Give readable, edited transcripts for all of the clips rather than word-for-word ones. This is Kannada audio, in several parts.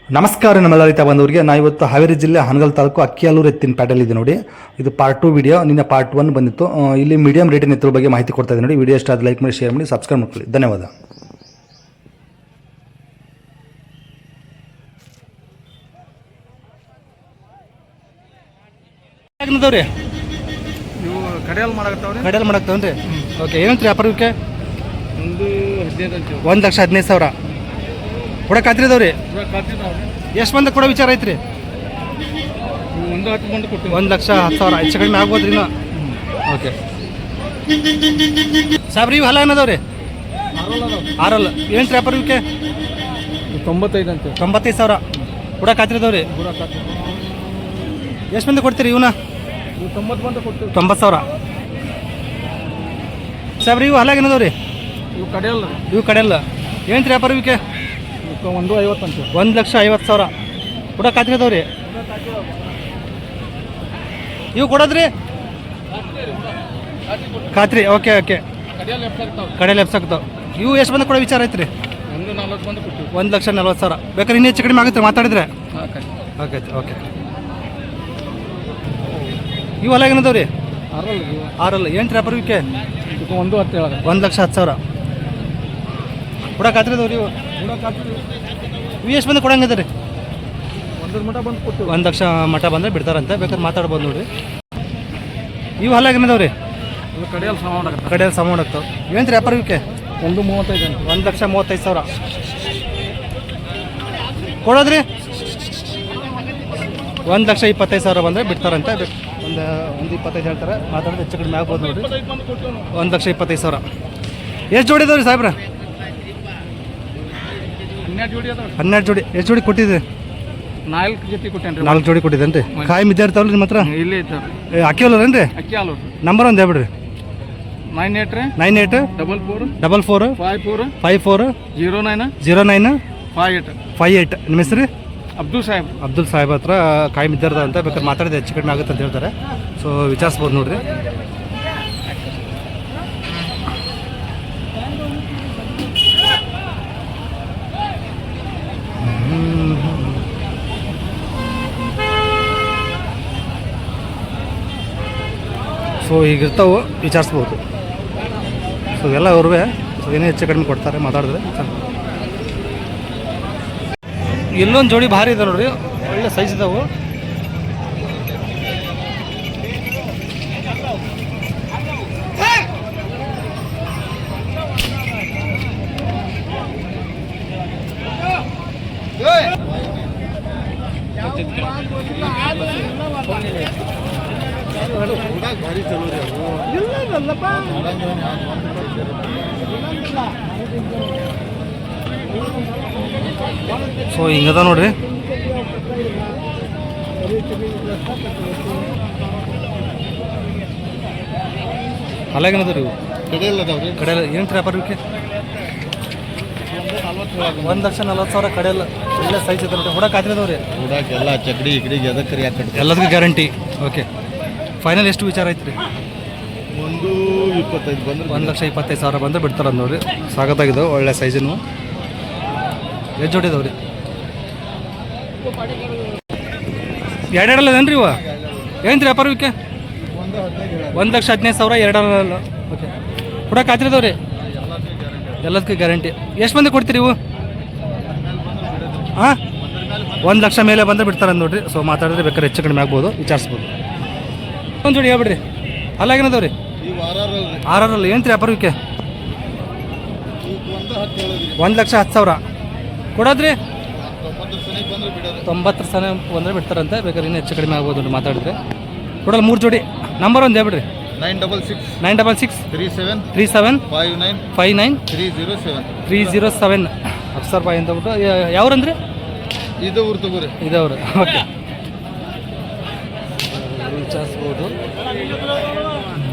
ನಮಸ್ಕಾರ ನಮ್ಮೆಲ್ಲ ರೈತ ಬಂದವರಿಗೆ. ನಾ ಇವತ್ತು ಹಾವೇರಿ ಜಿಲ್ಲೆ ಹಾನಗಲ್ ತಾಲೂಕು ಅಕ್ಕಿಯಾಲೂರು ಎತ್ತಿನ ಪ್ಯಾಟೆಲ್ ಇದೆ ನೋಡಿ. ಇದು ಪಾರ್ಟ್ 2 ವಿಡಿಯೋ. ನಿನ್ನೆ ಪಾರ್ಟ್ 1 ಬಂದಿತ್ತು. ಇಲ್ಲಿ ಮೀಡಿಯಂ ರೇಟಿನ ಎತ್ತುಗಳ ಬಗ್ಗೆ ಮಾಹಿತಿ ಕೊಡ್ತಾ ಇದ್ದೀನಿ ನೋಡಿ. ವಿಡಿಯೋ ಇಷ್ಟ ಆದ ಲೈಕ್ ಮಾಡಿ, ಶೇರ್ ಮಾಡಿ, ಸಬ್ಸ್ಕ್ರೈಬ್ ಮಾಡ್ಕೊಳ್ಳಿ. ಧನ್ಯವಾದ. ರೀ ನೀವು ಕಡೆಯಲ್ಲಿ ಮಾಡಾಕ್ತಾವ್ರಿ. ಓಕೆ, ಏನಂತ್ರಿ ವ್ಯಾಪಾರಕ್ಕೆ? ಒಂದು 15 1,15,000 ಕೊಡಕ್ಕೆ ಇದಾವ್ರಿ. ಎಷ್ಟು ಬಂದ ಕೊಡೋ ವಿಚಾರ ಐತ್ರಿ? 1,10,000 ಹೆಚ್ಚು ಕಡಿಮೆ ಆಗ್ಬೋದ್ರಿ ಇನ್ನು. ಓಕೆ ಸಾಬ್ರಿ, ಇವು ಹಲ ಏನದವ್ರಿ? 6 ಏನು ವ್ಯಾಪಾರಕ್ಕೆ? 95,000 ಕೊಡಕ್ಕೆ ಇದಾವ್ರಿ. ಎಷ್ಟು ಮಂದಿ ಕೊಡ್ತೀರಿ ಇವನ್ನ? 90,000 ಸಾಬ್ರಿ, ಇವು ಹಲಾಗ ಏನದವ್ರಿ? ಇವು ಕಡೆಯಲ್ಲ. ಏನು ವ್ಯಾಪಾರಕ್ಕೆ? 1,50,000 ಕೂಡ ಖಾತ್ರಿ. ಇವು ಕೊಡೋದ್ರಿ ಖಾತ್ರಿ. ಓಕೆ ಓಕೆ, ಕಡೆಯಲ್ಲಿ ಎಪ್ಸಾಕ್ತಾವ. ಇವು ಎಷ್ಟು ಬಂದು ಕೊಡೋ ವಿಚಾರ ಐತ್ರಿ? 1,40,000 ಬೇಕಾದ್ರೆ ಇನ್ನೂ ಹೆಚ್ಚು ಕಡಿಮೆ ಆಗುತ್ತೆ ಮಾತಾಡಿದ್ರೆ. Okay okay. ಇವು ಹೊಲ ಏನದವ್ರಿ? 6 ಏನು ವ್ಯಾಪಾರಕ್ಕೆ? 1,10,000 ಕೂಡ ಖಾತ್ರಿ ಅದಾವ್ರಿ. ಇವು ಎಷ್ಟು ಬಂದು ಕೊಡಂಗದ ರೀ? 1,00,000 ಮಠ ಬಂದರೆ ಬಿಡ್ತಾರಂತೆ. ಬೇಕಾದ್ರೆ ಮಾತಾಡ್ಬೋದು ನೋಡಿರಿ. ಇವು ಹಲ್ಲ ಏನದವ್ರಿ? ಕಡೆಯಲ್ಲಿ ಸಾಮಾನು ಆಗ್ತಾವೆ. ಏನು ವ್ಯಾಪಾರಕ್ಕೆ? 1,35,000 ಕೊಡೋದ್ರಿ. 1,25,000 ಬಂದರೆ ಬಿಡ್ತಾರಂತೆ. ಒಂದು 25 ಹೇಳ್ತಾರೆ. ಮಾತಾಡಿದ್ರೆ ಹೆಚ್ಚು ಕಡಿಮೆ ಆಗ್ಬೋದು ನೋಡಿರಿ. 1,25,000. ಎಷ್ಟು ಜೋಡಿ ಇದಾವ್ರಿ ಸಾಹೇಬ್ರ? 12 ಜೋಡಿ. ಎಷ್ಟು ಜೋಡಿ ಕೊಟ್ಟಿದ್ರಿ? 4 ಜೋಡಿ ಕೊಟ್ಟಿದ್ದೇನೆ ರೀ. ಕಾಯಿ ಮಿದ್ದೆ ಇರ್ತಾವಲ್ಲ ನಿಮ್ಮ ಹತ್ರ? ಅಕ್ಕಿ ಅಲ್ಲರೇನು ರೀ? ನಂಬರ್ ಒಂದು ಹೇಳ್ಬಿಡ್ರಿ. 98 44 54 09 58. ನಿಮ್ಮ ಹೆಸರು? ಅಬ್ದುಲ್ ಸಾಹೇಬ್ ಹತ್ರ ಕಾಯಿ ಮಿದ್ದಿರ್ದ ಅಂತ. ಬೇಕಾದ್ರೆ ಮಾತಾಡಿದ್ರೆ ಹೆಚ್ಚು ಕಡಿಮೆ ಆಗುತ್ತೆ ಅಂತ ಹೇಳ್ತಾರೆ. ಸೊ ವಿಚಾರಿಸ್ಬೋದು ನೋಡ್ರಿ. ಸೊ ಹೀಗಿರ್ತಾವೆ, ವಿಚಾರಿಸ್ಬೋದು. ಸೊ ಎಲ್ಲ ಅವ್ರವೇ. ಸೊ ಏನೇ ಹೆಚ್ಚು ಕಡಿಮೆ ಕೊಡ್ತಾರೆ ಮಾತಾಡಿದ್ರೆ. ಎಲ್ಲೊಂದು ಜೋಡಿ ಭಾರಿ ಇದೆ ನೋಡ್ರಿ, ಒಳ್ಳೆ ಸೈಜ್ ಇದಾವೆ. ಸೊ ಹಿಂಗದ ನೋಡ್ರಿ. ಅಲ್ಲಾಗೇನದ ರೀ? ಇವು ಕಡೆಯಲ್ಲ. ಏನು ವ್ಯಾಪಾರಕ್ಕೆ? 1,40,000 ಕಡೆಯಲ್ಲ. ಒಳ್ಳೆ ಸೈಜ್ ಇದೆ ನೋಡ್ರಿ. ಹುಡಕ್ಕೆ ಹಾಕಿದವ್ರಿ. ಎಲ್ಲ ಚಕಡಿ ಇಕಡಿಗೆ ಎಲ್ಲದಕ್ಕೂ ಗ್ಯಾರಂಟಿ. ಓಕೆ, ಫೈನಲ್ ಎಷ್ಟು ವಿಚಾರ ಐತ್ರಿ? 1,25,000 ಬಂದರೆ ಬಿಡ್ತಾರ ನೋಡ್ರಿ. ಸಾಗತ್ತಾಗಿದ್ದಾವೆ, ಒಳ್ಳೆ ಸೈಜಿನ. ಎಷ್ಟು ಜೋಡಿ ಇದಾವ್ರಿ? 2 ಅದೇನ್ರಿ ಇವ? ಏನು ವ್ಯಾಪಾರಕ್ಕೆ? 1,15,000 2. ಓಕೆ, ಕೊಡಕ್ಕೆ ಹಾಕಿದವ್ರಿ. ಎಲ್ಲದಕ್ಕೂ ಗ್ಯಾರಂಟಿ. ಎಷ್ಟು ಮಂದಿ ಕೊಡ್ತೀರಿ ಇವು? ಹಾಂ, 1,00,000 ಮೇಲೆ ಬಂದರೆ ಬಿಡ್ತಾರೆ ನೋಡ್ರಿ. ಸೊ ಮಾತಾಡಿದ್ರೆ ಬೇಕಾದ್ರೆ ಹೆಚ್ಚು ಕಡಿಮೆ ಆಗ್ಬೋದು, ವಿಚಾರಿಸ್ಬೋದು. ಒಂದು ಜೋಡಿ ಹೇಳ್ಬಿಡ್ರಿ. ಅಲ್ಲಾಗೇನದವ್ರಿ? 6 ಏನು ವ್ಯಾಪಾರಕ್ಕೆ? 1,10,000 ಕೊಡೋದ್ರಿ. 90 ಸನ ಬಂದರೆ ಬಿಡ್ತಾರಂತೆ. ಬೇಕಾದ್ರೆ ಇನ್ನೂ ಹೆಚ್ಚು ಕಡಿಮೆ ಆಗ್ಬೋದು ಮಾತಾಡಿದ್ರೆ. ಕೊಡಲ್ಲ. 3 ಜೋಡಿ. ನಂಬರ್ ಒಂದು ಹೇಳ್ಬಿಡ್ರಿ. 966 37 59 307. ಅಫ್ಸರ್ ಬಾಯ್ ಅಂತ ಬಿಟ್ಟು. ಯಾವ್ರಂದ್ರಿ? ಇದವ್ರು ತಗೋರಿ. ಇದವ್ರು. ಓಕೆ, ವಿಚಾರಿಸ್ಬೋದು.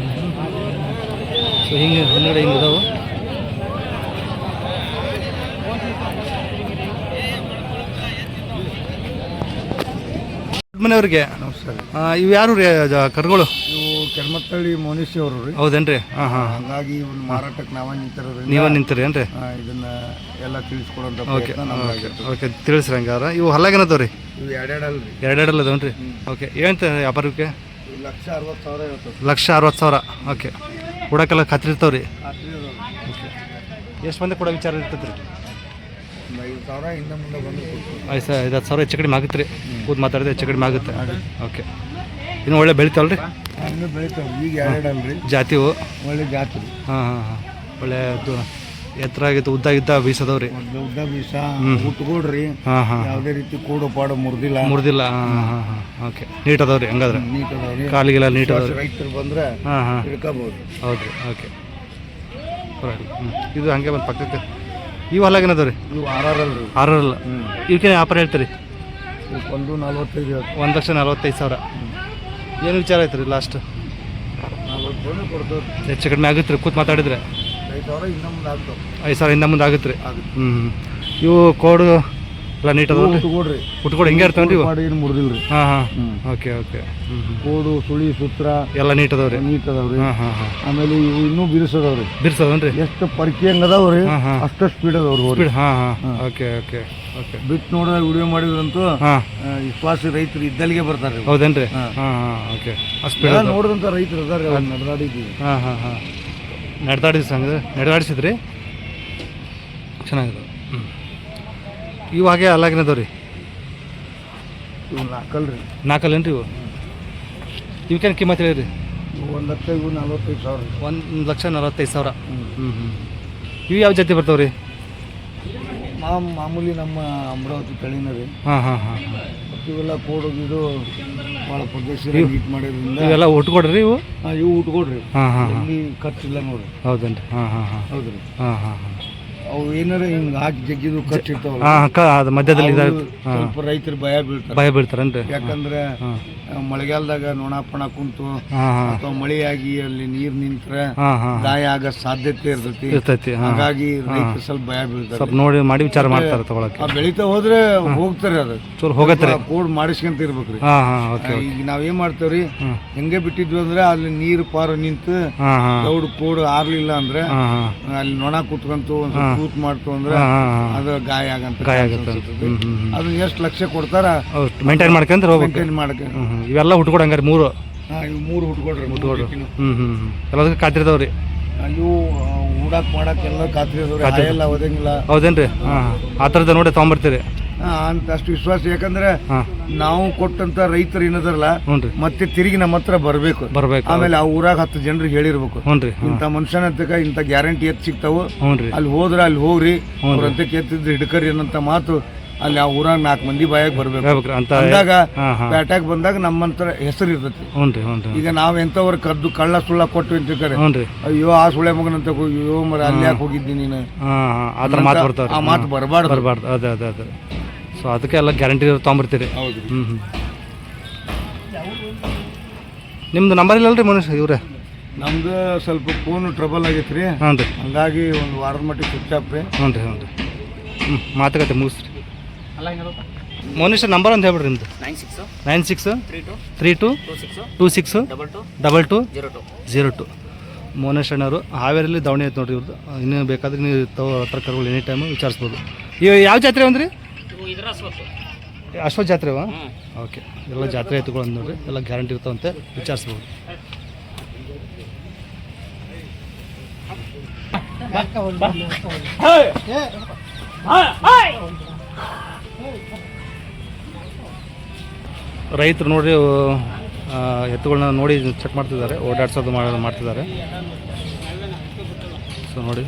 ಸೊ ಹಿಂಗೆ ಹಿಂದ್ಗಡೆ ಹಿಂಗಿದಾವೆ. ಮನೆಯವ್ರಿಗೆ ಇವು ಯಾರು ರೀ ಕರುಗಳು? ಇವು ಕೆರ್ಮತ್ತಳ್ಳಿ ಮೋನಿಶಿ ಅವರು ರೀ. ಹೌದೇನ್ರಿ? ಹಾಂ ಹಾಂ. ಹಂಗಾಗಿ ಇವ್ನ ಮಾರಾಟಕ್ಕೆ ನಾವೇ ನಿಂತಿರೋದ್ರಿಂದ ನೀವೇ ನಿಂತೀರಿ ಏನ್ರಿ? ಇದನ್ನ ಎಲ್ಲ ತಿಳಿಸ್ಕೊಡೋಂಥ ಓಕೆ ಪ್ರಯತ್ನ ನಮ್ದಾಗಿರ್ತದೆ. ಓಕೆ ತಿಳಿಸ್ರಿ ಹಂಗಾರ. ಇವು ಹಲ್ಲಾಗೇನದವ ರೀ? ಇವು ಎರಡೆರಡಲ್ರಿ. ಎರಡೆರಡಲ್ಲ ಅದಾವನ್ರಿ? ಓಕೆ ಏನಂತ ವ್ಯಾಪಾರಕ್ಕೆ? 1,60,000 ಹೇಳ್ತದೆ. 1,60,000. ಓಕೆ. ಕೊಡೋಕ್ಕೆಲ್ಲ ಖಾತ್ರಿ ಇರ್ತಾವೆ ರೀ? ಖಾತ್ರಿ ಅದಾವ. ಓಕೆ. ಎಷ್ಟು ಮಂದಿ ಕೊಡೋ ವಿಚಾರ ಇರ್ತೈತೆ ರೀ? 5,000 ಹಿಂದೆ ಮುಂದೆ ಬಂದು ಕೊಡ್ತೀವಿ. 5,000 ಹೆಚ್ಚು ಕಡಿಮೆ ಆಗುತ್ತೆ ರೀ. ಕೂತು ಮಾತಾಡಿದ್ರೆ ಹೆಚ್ಚು ಕಡಿಮೆ ಆಗುತ್ತೆ. ಓಕೆ. ಇನ್ನು ಒಳ್ಳೆ ಬೆಳಿತಾವಲ್ಲ ರೀ? ಇನ್ನೂ ಬೆಳಿತಾವೆ. ಈಗ ಎರಡೆರಡಲ್ರಿ ಜಾತಿವು? ಒಳ್ಳೆ ಜಾತಿ ರೀ. ಹಾಂ ಹಾಂ ಹಾಂ. ಒಳ್ಳೆ ಎತ್ತರ ಆಗಿತ್ತು, ಉದ್ದ ಬೀಸದವ್ರಿ? ಉದ್ದ ಬೀಸ ಉಟ್ಕೊಡ್ರಿ. ಹಾಂ ಹಾಂ. ಯಾವುದೇ ರೀತಿ ಕೂಡು ಪಾಡು ಮುರಿದಿಲ್ಲ. ಹಾಂ ಹಾಂ ಹಾಂ. ಓಕೆ. ನೀಟ್ ಅದಾವ್ರಿ ಹಂಗಾದ್ರೆ? ನೀಟ್ ಅದಾವ್ರಿ. ಕಾಲಿಗೆಲ್ಲ ನೀಟ್ ಅದಾವ್ರಿ? ರೈತರು ಬಂದ್ರೆ ಹಾಂ ಹಾಂ ಹಿಡ್ಕೋಬೋದು. ಹೌದು ರೀ. ಓಕೆ. ಇದು ಹಂಗೆ ಬಂದು ಪಕ್ಕಕ್ಕೆ ಇವು ಹಲ್ಲಾಗೇನದ ರೀ? ಇವು ಆರಲ್ರಿ. ಆರಲ್ಲ? ಇವಕ್ಕೆ ವ್ಯಾಪಾರ ಹೇಳ್ತೀರಿ? 1,45 ಹೇಳ್ತೀವಿ. 1,45,000. ಏನು ವಿಚಾರ ಆಯ್ತು ರೀ ಲಾಸ್ಟ್? 40 ಕೊಡ್ತೇವೆ. ಹೆಚ್ಚು ಕಡಿಮೆ ಆಗುತ್ತೆ ರೀ ಕೂತು ಮಾತಾಡಿದ್ರೆ? 5,000 ಇನ್ನೂ ಮುಂದೆ ಆಗ್ತಾವೆ. 5,000 ಇಂದ ಮುಂದೆ ಆಗುತ್ತೆ ರೀ? ಇವು ಕೋಡು ಎಲ್ಲ ನೀಟ್ ಅದಾವ? ಉಟ್ಕೊಡ್ರಿ. ಉಟ್ಕೊಡು ಹಿಂಗೆ ಇರ್ತಾವೆ ರೀ? ಏನು ಮುರಿದಿಲ್ಲ ರೀ. ಹಾಂ ಹಾಂ. Okay okay. ಕೋಡು ಸುಳಿ ಸೂತ್ರ ಎಲ್ಲ ನೀಟ್ ಅದಾವ್ರಿ? ನೀಟ್ ಅದಾವ್ರಿ. ಹಾಂ ಹಾಂ ಹಾಂ. ಆಮೇಲೆ ಇವು ಇನ್ನೂ ಬಿರ್ಸದವ್ರಿ. ಬಿರ್ಸದವನ್ರಿ? ಎಷ್ಟು ಪರಿಚಯ ಹೆಂಗೆ ಅದಾವ್ರಿ ಅಷ್ಟು ಸ್ಪೀಡ್ ಅದಾವ್ರಿ. ಸ್ಪೀಡ್? ಹಾಂ ಹಾಂ. Okay okay okay. ಬಿಟ್ಟು ನೋಡಿದಾಗ ವಿಡಿಯೋ ಮಾಡಿದ್ರಂತೂ ಹಾಂ ವಿಶ್ವಾಸಿ ರೈತರು ಇದ್ದಲ್ಲಿಗೆ ಬರ್ತಾರೆ. ಹೌದೇನ್ರಿ? ಹಾಂ ಹಾಂ. ಓಕೆ. ಸ್ಪೀಡ್ ನೋಡಿದಂಥ ರೈತರು ಅದಾರೆ. ಅವ್ರು ನಡೆದಾಡಿದ್ದೀವಿ. ಹಾಂ ಹಾಂ ಹಾಂ. ನಡೆದಾಡಿಸಿದ್ರಿ? ಚೆನ್ನಾಗಿದೆ. ಇವು ಹಾಗೆ ಅಲ್ಲಾಗಿನದವ ರೀ? ಇವು ನಾಲ್ಕಲ್ರಿ. ನಾಲ್ಕಲ್ಲೇನು ರೀ ಇವು? ಇವಕ್ಕೇನು ಕಿಮ್ಮತ್ತು ಹೇಳಿರಿ? 1,45,000. 1,45,000. ಇವು ಯಾವ ಜಾತಿ ಬರ್ತಾವೆ ರೀ? ಮಾಮೂಲಿ ನಮ್ಮ ಅಮರಾವತಿ ತಳಿನ ರೀ. ಹಾಂ ಹಾಂ ಹಾಂ ಹಾಂ. ಇವೆಲ್ಲ ಕೋಡೋದು ಭಾಳ ಪ್ರದೇಶ ಹೀಟ್ ಮಾಡೋದ್ರಿಂದ ಇವೆಲ್ಲ ಉಟ್ಕೊಡ್ರಿ ಇವು? ಇವು ಉಟ್ಕೊಡ್ರಿ. ಹಾಂ ಹಾಂ ಹಾಂ. ಇಲ್ಲಿ ಖರ್ಚಿಲ್ಲ ನೋಡ್ರಿ. ಹೌದೇನ್ರಿ? ಹಾಂ ಹಾಂ ಹಾಂ. ಹೌದ್ರಿ. ಹಾಂ ಹಾಂ ಹಾಂ. ಅವು ಏನಾರ ಹಿಂಗೆ ಹಾಕಿ ಜಗ್ಗಿದು ಖರ್ಚಿರ್ತಾವಲ್ಲ. ಹಾಂ ಅಕ್ಕ, ಅದು ಮಧ್ಯದಲ್ಲಿ ಇದಾಗುತ್ತೆ. ಸ್ವಲ್ಪ ರೈತರು ಭಯ ಬೀಳ್ತಾರೇನ್ರಿ? ಯಾಕಂದ್ರೆ ಮಳೆಗಾಲದಾಗ ನೊಣಪಣ ಕುಂತು ಅಥವಾ ಮಳೆಯಾಗಿ ಅಲ್ಲಿ ನೀರು ನಿಂತ್ರೆ ಗಾಯ ಆಗೋ ಸಾಧ್ಯತೆ ಇರ್ತೈತಿ. ಹಾಗಾಗಿ ರೈತರು ಸ್ವಲ್ಪ ಭಯ ಬೀಳ್ತಾರೆ. ಸ್ವಲ್ಪ ನೋಡಿ ಮಾಡಿ ವಿಚಾರ ಮಾಡ್ತಾರೆ ತಗೊಳಕ್ಕೆ. ಬೆಳಿತಾ ಹೋದ್ರೆ ಹೋಗ್ತಾರೆ. ಅದು ಚೂರು ಹೋಗತ್ತೆ. ಕೋಡ್ ಮಾಡಿಸ್ಕೊಂತ ಇರ್ಬೇಕ್ರಿ. ಈಗ ನಾವೇನ್ ಮಾಡ್ತೇವ್ರಿ, ಹೆಂಗೆ ಬಿಟ್ಟಿದ್ವಿ ಅಂದ್ರೆ ಅಲ್ಲಿ ನೀರು ಪಾರು ನಿಂತು ದೌಡ್ ಕೋಡ್ ಆರ್ಲಿಲ್ಲ ಅಂದ್ರೆ ಅಲ್ಲಿ ನೊಣ ಕುತ್ಕೊಂತು ಒಂದ್ ಸ್ವಲ್ಪ ಕೂತ್ ಮಾಡ್ತು ಅಂದ್ರೆ ಅದು ಗಾಯ ಆಗಂತ. ಅದನ್ನ ಎಷ್ಟು ಲಕ್ಷ ಕೊಡ್ತಾರ ಮೇಂಟೈನ್ ಮಾಡ್ಕೊಂಡ್ರೆ ಹೋಗ್ಬೇಕು. ಮೇಂಟೈನ್ ಮಾಡಕ್ಕೆ ಇವೆಲ್ಲ ಹುಟ್ಕೊಡು ಹಂಗಾರೆ? 3 ಇವು 3 ಹುಟ್ಕೊಡ್ರಿ. ಎಲ್ಲದಕ್ಕೆ ಖಾತ್ರಿದವ್ರಿ? ಇವು ಹೂಡಾಕ್ ಮಾಡಕ್ ಎಲ್ಲ ಖಾತ್ರಿ ಅದಾವ್ರಿ. ಎಲ್ಲ ಓದಂಗಿಲ್ಲ. ಹೌದೇನ್ರಿ? ಆ ಥರದ ನೋಡಿ ತಗೊಂಬರ್ತೀರಿ ಅಂತ ಅಷ್ಟು ವಿಶ್ವಾಸ. ಯಾಕಂದ್ರೆ ನಾವು ಕೊಟ್ಟಂತ ರೈತರು ಏನದಾರಲ್ಲ ಮತ್ತೆ ತಿರುಗಿ ನಮ್ಮ ಹತ್ರ ಬರ್ಬೇಕು. ಆಮೇಲೆ ಆ ಊರಾಗ 10 ಜನರಿಗೆ ಹೇಳಿರ್ಬೇಕು, ಇಂಥ ಮನುಷ್ಯನಂತಕ ಇಂಥ ಗ್ಯಾರಂಟಿ ಎತ್ ಸಿಗ್ತಾವು, ಅಲ್ಲಿ ಹೋದ್ರೆ ಅಲ್ಲಿ ಹೋಗ್ರಿ ಅವ್ರಂತಕ್ಕೆ ಎತ್ತಿದ್ರೆ ಹಿಡ್ಕರಿ ಅನ್ನಂತ ಮಾತು ಅಲ್ಲಿ ಆ ಊರಾಗ 4 ಮಂದಿ ಬಾಯಾಗ ಬರ್ಬೇಕು. ಅಂದಾಗ ಪೇಟ್ಯಾಗ ಬಂದಾಗ ನಮ್ಮಂತರ ಹೆಸರು ಇರ್ತೈತಿ. ಈಗ ನಾವ್ ಎಂತವ್ರ ಕದ್ದು ಕಳ್ಳ ಸುಳ್ಳ ಕೊಟ್ಟು ಅಂತಿರ್ತಾರೆ, ಅಯ್ಯೋ ಆ ಸುಳ್ಳೆ ಮಗನಂತ ಅಯ್ಯೋ ಮರ ಅಲ್ಲಿ ಯಾಕೆ ಹೋಗಿದ್ದೀನಿ ನೀನು, ಆ ಮಾತು ಬರಬಾರ್ದು. ಅದೇ ಸೊ ಅದಕ್ಕೆ ಎಲ್ಲ ಗ್ಯಾರಂಟಿ ತೊಗೊಂಬರ್ತೀರಿ? ನಿಮ್ದು ನಂಬರ್ ಇಲ್ಲಲ್ರಿ ಮನುಷ್ಯ ಇವ್ರೆ? ನಮ್ದು ಸ್ವಲ್ಪ ಫೋನ್ ಟ್ರಬಲ್ ಆಗೈತೆ ರೀ. ಹಂಗಾಗಿ ಒಂದು ವಾರದ ಮಟ್ಟಿಗೆ ಸ್ವಿಚ್ ಆಫ್ ರೀ. ಮಾತುಕತೆ ಮುಗಿಸ್ರಿ. ಮನುಷ್ಯ ನಂಬರ್ ಅಂತ ಹೇಳ್ಬಿಡ್ರಿ ನಿಮ್ದು? 9632626202. ಮೋನೇಶಣ್ಣವರು ಹಾವೇರಿಯಲ್ಲಿ ದಾವಣಿ ಐತೆ ನೋಡ್ರಿ ಇವ್ರದ್ದು. ಇನ್ನೂ ಬೇಕಾದ್ರೆ ನೀವು ಹತ್ರ ಕರ್ಗಳು ಎನಿ ಟೈಮು ವಿಚಾರಿಸ್ಬೋದು. ಇವು ಯಾವ ಜಾತ್ರೆ ಅಂದ್ರಿ? ಅಶ್ವತ್ಥ ಜಾತ್ರೆವಾ? ಓಕೆ. ಎಲ್ಲ ಜಾತ್ರೆ ಎತ್ತುಗಳು ಅಂದ್ ನೋಡ್ರಿ, ಎಲ್ಲ ಗ್ಯಾರಂಟಿ ಇರ್ತಾವಂತೆ, ವಿಚಾರಿಸ್ಬೋದು. ರೈತರು ನೋಡ್ರಿ ಎತ್ತುಗಳನ್ನ ನೋಡಿ ಚೆಕ್ ಮಾಡ್ತಿದ್ದಾರೆ, ಓಡಾಡ್ಸೋದು ಮಾಡ್ತಿದ್ದಾರೆ. ಸೊ ನೋಡಿ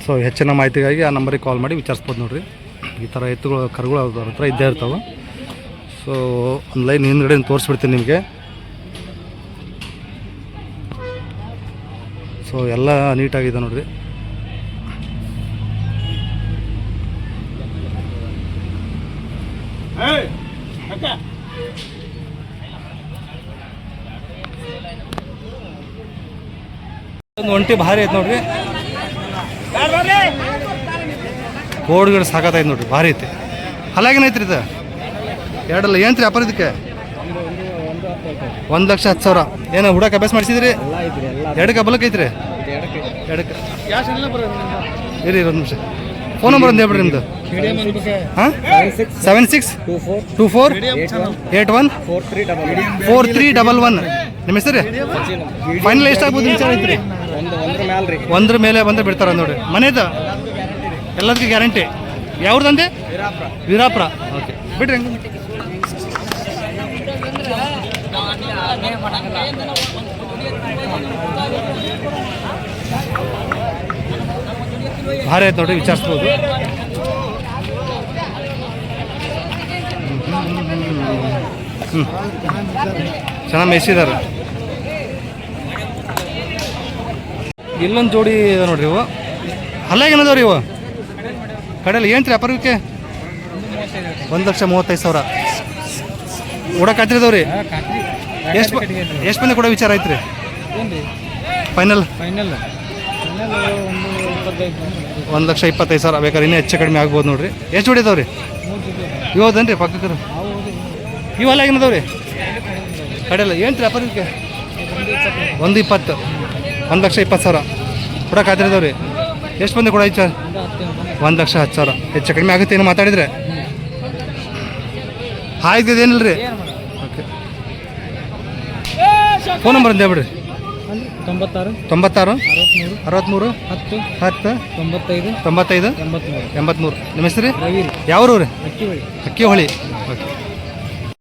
ಸೊ ಹೆಚ್ಚಿನ ಮಾಹಿತಿಗಾಗಿ ಆ ನಂಬರಿಗೆ ಕಾಲ್ ಮಾಡಿ ವಿಚಾರಿಸ್ಬೋದು ನೋಡಿರಿ. ಈ ಥರ ಎತ್ತುಗಳು ಕರುಗಳು ಅವ್ರ ಹತ್ರ ಇದ್ದೇ ಇರ್ತಾವೆ. ಸೊ ಒಂದು ಲೈನ್ ಹಿಂದ್ಗಡೆ ತೋರಿಸ್ಬಿಡ್ತೀನಿ ನಿಮಗೆ. ಸೊ ಎಲ್ಲ ನೀಟಾಗಿದೆ ನೋಡಿರಿ. ಒಂದು ಒಂಟಿ ಭಾರಿ ಐತೆ ನೋಡ್ರಿ. ಗೋಡುಗಳು ಸಾಕತ್ತೈತೆ ನೋಡ್ರಿ, ಭಾರಿ ಐತಿ. ಹಲಾಗೇನೈತ್ರಿ ಇದು? ಎರಡಲ್ಲ ಏನ್ರಿ ಅಪರ ಇದಕ್ಕೆ? 1,10,000. ಏನು ಹುಡಕ್ಕೆ ಅಭ್ಯಾಸ ಮಾಡಿಸಿದ್ರಿ? ಎರಡಕ್ಕೆ ಬಲಕ್ಕೆ ಐತ್ರಿ? ಎರಡಕ್ಕೆ ಇರಿ ಒಂದು ನಿಮಿಷ. ಫೋನ್ ನಂಬರ್ ಒಂದು ಹೇಳ್ಬಿಡ್ರಿ ನಿಮ್ಮದು. ಹಾಂ 7624814311. ನಿಮ್ಮ ಹೆಸರು? ಫೈನಲ್ ಎಷ್ಟಾಗ್ಬೋದು ವಿಚಾರ ಐತ್ರಿ? 1 ಮೇಲೆ ಬಂದರೆ ಬಿಡ್ತಾರ ನೋಡಿ. ಮನೇದು ಎಲ್ಲದಕ್ಕೂ ಗ್ಯಾರಂಟಿ. ಯಾವ್ದಂದೆ? ವೀರಾಪುರ. ಓಕೆ ಬಿಡ್ರಿ ಹಂಗೆ. ಭಾರಿ ಆಯ್ತು ನೋಡ್ರಿ, ವಿಚಾರಿಸ್ಬೋದು. ಚೆನ್ನಾಗಿ ಮೇಯಿಸಿದಾರೆ. ಇಲ್ಲೊಂದು ಜೋಡಿ ಇದೆ ನೋಡ್ರಿ. ಇವು ಹಲ್ಲಾಗ ಏನದವ್ರಿ ಇವು? ಕಡೆಯಲ್ಲಿ ಏನು ರೀ ಅಪರಕ್ಕೆ? 1,35,000. ಉಡಕ್ಕೆ ಹತ್ತಿರದವ್ರಿ. ಎಷ್ಟು ಮಂದಿ ಕೊಡೋ ವಿಚಾರ ಐತ್ರಿ? ಫೈನಲ್ 1,25,000. ಬೇಕಾದ್ರೆ ಇನ್ನೂ ಹೆಚ್ಚು ಕಡಿಮೆ ಆಗ್ಬೋದು ನೋಡ್ರಿ. ಎಷ್ಟು ಜೋಡಿ ಇದಾವ್ರಿ? ಇವತ್ತೇನು ರೀ ಪಕ್ಕಕ್ಕೆ? ಇವೆಲ್ಲ ಏನದವ್ರಿ? ಕಡೆಯಲ್ಲ ಏನು ರೀ ಅಪರಕ್ಕೆ? 1,20,000. 1,20,000 ಕೊಡಕ್ಕೆ ಹತ್ತಿರದವ್ರಿ. ಎಷ್ಟು ಮಂದಿ ಕೊಡೋ ವಿಚಾರ? 1,10,000. ಹೆಚ್ಚು ಕಡಿಮೆ ಆಗುತ್ತೆ ಏನು ಮಾತಾಡಿದ್ರೆ? ಆಯ್ತು ಏನಿಲ್ಲ ರೀ. ಓಕೆ ಫೋನ್ ನಂಬರ್ ಅಂತ ಹೇಳ್ಬಿಡ್ರಿ. 96 63 63 10 10 95 95 83. ನಿಮ್ಮ ಹೆಸರು? ರವಿ. ಯಾವ ಊರು ರೀ? ಅಕ್ಕಿಹೊಳಿ. ಅಕ್ಕಿಹೊಳಿ. ಓಕೆ